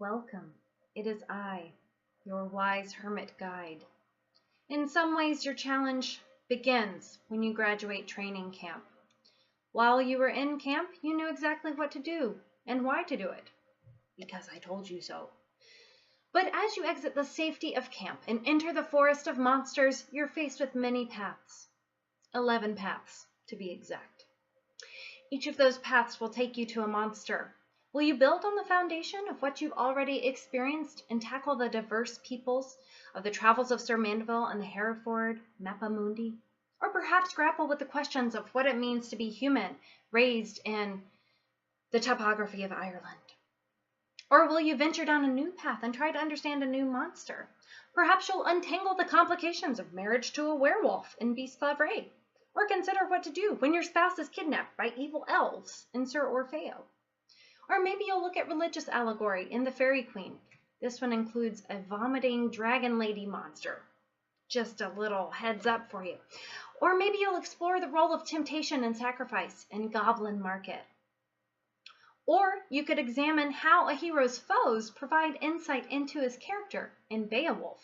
Welcome. It is I, your wise hermit guide. In some ways, your challenge begins when you graduate training camp. While you were in camp, you knew exactly what to do and why to do it, because I told you so. But as you exit the safety of camp and enter the forest of monsters, you're faced with many paths. 11 paths, to be exact. Each of those paths will take you to a monster. Will you build on the foundation of what you've already experienced and tackle the diverse peoples of the travels of Sir Mandeville and the Hereford Mappa Mundi? Or perhaps grapple with the questions of what it means to be human, raised in the topography of Ireland? Or will you venture down a new path and try to understand a new monster? Perhaps you'll untangle the complications of marriage to a werewolf in Beast Clavray, or consider what to do when your spouse is kidnapped by evil elves in Sir Orfeo. Or maybe you'll look at religious allegory in the Fairy Queen. This one includes a vomiting dragon lady monster. Just a little heads up for you. Or maybe you'll explore the role of temptation and sacrifice in Goblin Market. Or you could examine how a hero's foes provide insight into his character in Beowulf.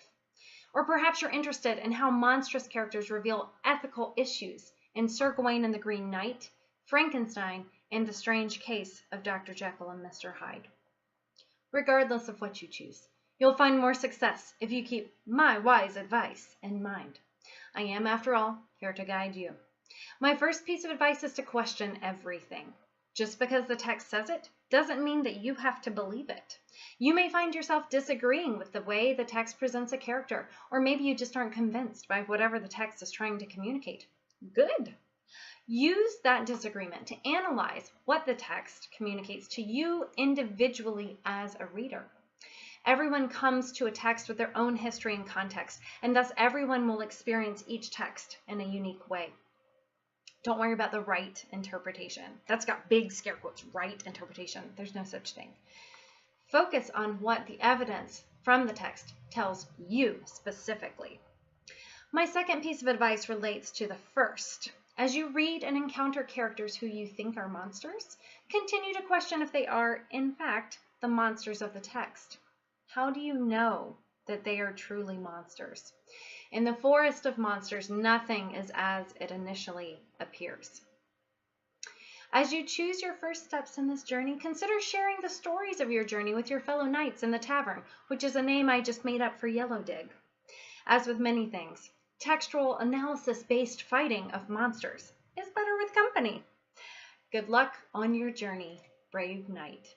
Or perhaps you're interested in how monstrous characters reveal ethical issues in Sir Gawain and the Green Knight, Frankenstein, and the strange case of Dr. Jekyll and Mr. Hyde. Regardless of what you choose, you'll find more success if you keep my wise advice in mind. I am, after all, here to guide you. My first piece of advice is to question everything. Just because the text says it doesn't mean that you have to believe it. You may find yourself disagreeing with the way the text presents a character, or maybe you just aren't convinced by whatever the text is trying to communicate. Good. Use that disagreement to analyze what the text communicates to you individually as a reader. Everyone comes to a text with their own history and context, and thus everyone will experience each text in a unique way. Don't worry about the right interpretation. That's got big scare quotes, right interpretation. There's no such thing. Focus on what the evidence from the text tells you specifically. My second piece of advice relates to the first. As you read and encounter characters who you think are monsters, continue to question if they are, in fact, the monsters of the text. How do you know that they are truly monsters? In the forest of monsters, nothing is as it initially appears. As you choose your first steps in this journey, consider sharing the stories of your journey with your fellow knights in the tavern, which is a name I just made up for Yellow Dig. As with many things, textual analysis-based fighting of monsters is better with company. Good luck on your journey, brave knight.